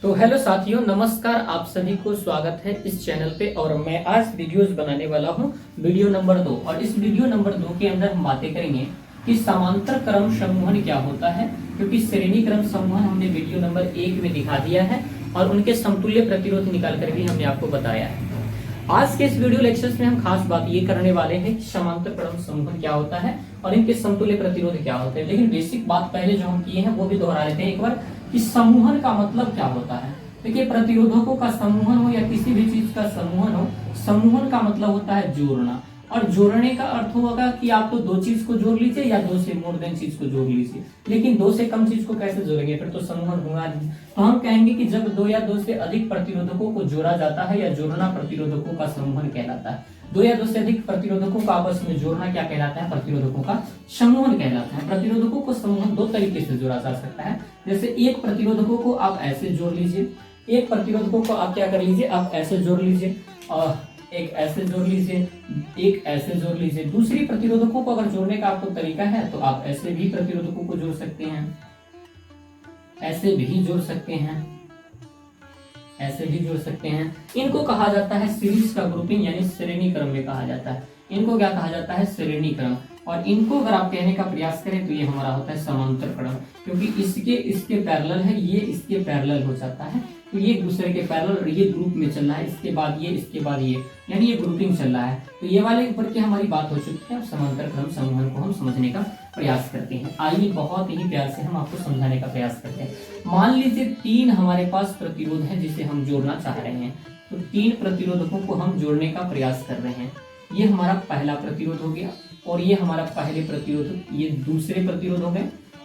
तो हेलो साथियों, नमस्कार। आप सभी को स्वागत है इस चैनल पे। और मैं आज वीडियोस बनाने वाला हूँ वीडियो नंबर 2। और इस वीडियो नंबर 2 के अंदर हम बातें करेंगे कि समांतर क्रम समूहन क्या होता है, क्योंकि श्रेणी क्रम समूहन हमने वीडियो नंबर 1 में दिखा दिया है और उनके समतुल्य प्रतिरोध निकाल कर भी हमने आपको बताया है। आज के इस वीडियो लेक्चर्स में हम खास बात ये करने वाले हैं कि समांतर क्रम समूहन क्या होता है और इनके समतुल्य प्रतिरोध क्या होते हैं। लेकिन बेसिक बात पहले जो हम किए हैं वो भी दोहरा लेते हैं एक बार कि समूहन का मतलब क्या होता है। देखिए, प्रतिरोधकों का समूहन हो या किसी भी चीज का समूहन हो, समूहन का मतलब होता है जोड़ना। और जोड़ने का अर्थ होगा कि आप तो दो चीज को जोड़ लीजिए या दो से मोर देन चीज को जोड़ लीजिए, लेकिन दो से कम चीज को कैसे जोड़ेंगे, फिर तो समूहन होगा नहीं। तो हम कहेंगे कि जब दो या दो से अधिक प्रतिरोधकों को जोड़ा जाता है या जोड़ना प्रतिरोधकों का समूहन कहलाता है। दो या दो से अधिक प्रतिरोधकों का आपस में जोड़ना क्या कहलाता है? प्रतिरोधकों का समूहन कहलाता है। प्रतिरोधकों को समूहन दो तरीके से जोड़ा जा सकता है। जैसे एक प्रतिरोधकों को आप ऐसे जोड़ लीजिए, एक प्रतिरोधकों को आप क्या कर लीजिए, आप ऐसे जोड़ लीजिए, और एक ऐसे जोड़ लीजिए, एक ऐसे जोड़ लीजिए। दूसरी प्रतिरोधकों को अगर जोड़ने का आपको तरीका है तो आप ऐसे भी प्रतिरोधकों को जोड़ सकते हैं, ऐसे भी जोड़ सकते हैं, ऐसे भी जोड़ सकते हैं। इनको कहा जाता है सीरीज का ग्रुपिंग, यानी श्रेणी क्रम में कहा जाता है। इनको क्या कहा जाता है? श्रेणी क्रम। और इनको अगर आप कहने का प्रयास करें तो ये हमारा होता है समांतर क्रम, क्योंकि इसके पैरेलल है, ये इसके पैरेलल हो जाता है। तो ये एक दूसरे के पैरेलल, ये ग्रुप में चल रहा है, इसके बाद ये, इसके बाद ये, यानी ये ग्रुपिंग चल रहा है। तो ये वाले ऊपर की हमारी बात हो चुकी है। अब समांतर क्रम समूहन को हम समझने का प्रयास करते हैं। आइए बहुत ही प्यार से हम आपको समझाने का प्रयास करते हैं। मान लीजिए तीन हमारे पास प्रतिरोध है जिसे हम जोड़ना चाह रहे हैं। तो तीन प्रतिरोधकों को हम जोड़ने का प्रयास कर रहे हैं। ये हमारा पहला प्रतिरोध हो गया, और ये हमारा पहले प्रतिरोध, ये दूसरे प्रतिरोध हो गए,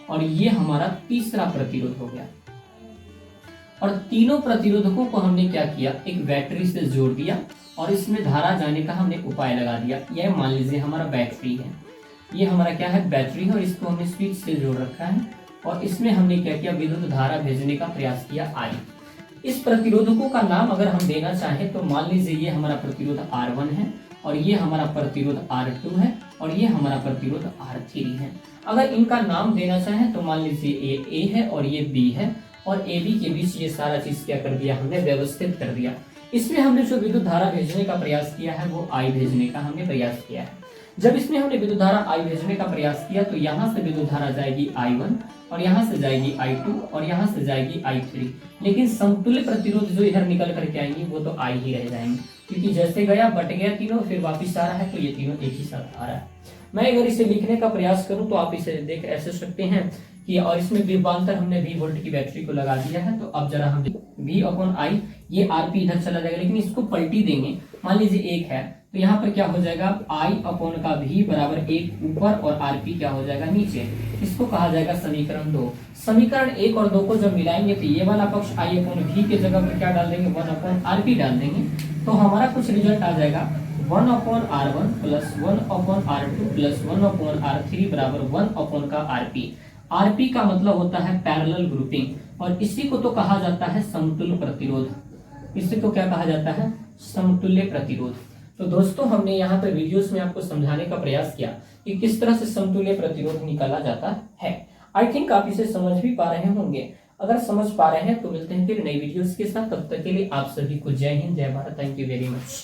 और ये हमारा तीसरा प्रतिरोध हो गया। और तीनों प्रतिरोधकों को हमने क्या किया? एक बैटरी से जोड़ दिया और इसमें धारा जाने का हमने उपाय लगा दिया। यह मान लीजिए हमारा बैटरी है, ये हमारा क्या है? बैटरी है। और इसको हमने स्विच से जोड़ रखा है और इसमें हमने क्या किया? विद्युत धारा भेजने का प्रयास किया, आई। इस प्रतिरोधकों का नाम अगर हम देना चाहें तो मान लीजिए ये हमारा प्रतिरोध R1 है, और ये हमारा प्रतिरोध R2 है, और ये हमारा प्रतिरोध R3 है। अगर इनका नाम देना चाहें तो मान लीजिए ये A है और ये B है, और AB के बीच ये सारा चीज क्या कर दिया? हमने व्यवस्थित कर दिया। इसमें हमने जो विद्युत धारा भेजने का प्रयास किया है वो I भेजने का हमने प्रयास किया है। जब इसमें हमने विद्युत धारा I भेजने का प्रयास किया तो यहाँ से विद्युत धारा जाएगी I1, और यहाँ से जाएगी I2, और यहाँ से जाएगी I3। लेकिन समतुल्य प्रतिरोध जो इधर निकल करके आएंगे वो तो I ही रह जाएंगे, क्योंकि जैसे गया बट गया तीनों, फिर वापिस आ रहा है, तो ये तीनों एक ही साथ आ रहा है। मैं अगर इसे लिखने का प्रयास करूं तो आप इसे देख ऐसे सकते हैं कि, और इसमें विभवांतर हमने V वोल्ट की बैटरी को लगा दिया है। तो अब जरा हम V/I, ये RP इधर चला जाएगा, लेकिन इसको पलटी देंगे। मान लीजिए 1 है तो यहाँ पर क्या हो जाएगा? I/V बराबर 1 ऊपर और RP क्या हो जाएगा? नीचे। इसको कहा जाएगा समीकरण 2। समीकरण 1 और 2 को जब मिलाएंगे तो ये वाला पक्ष I/V के जगह पर क्या डाल देंगे? 1/RP डाल देंगे। तो हमारा कुछ रिजल्ट आ जाएगा 1/R1 plus 1/R2 plus 1/R3 बराबर 1/RP। RP का मतलब होता है पैरेलल ग्रुपिंग, और इसी को तो कहा जाता है समतुल्य प्रतिरोध। इसी को क्या कहा जाता है? समतुल्य प्रतिरोध। तो दोस्तों, हमने यहाँ पे वीडियोस में आपको समझाने का प्रयास किया कि किस तरह से समतुल्य प्रतिरोध निकाला जाता है। आई थिंक आप इसे समझ भी पा रहे होंगे। अगर समझ पा रहे हैं तो मिलते हैं फिर नई वीडियोस के साथ। तब तक के लिए आप सभी को जय हिंद, जय Bharat. Thank you very much.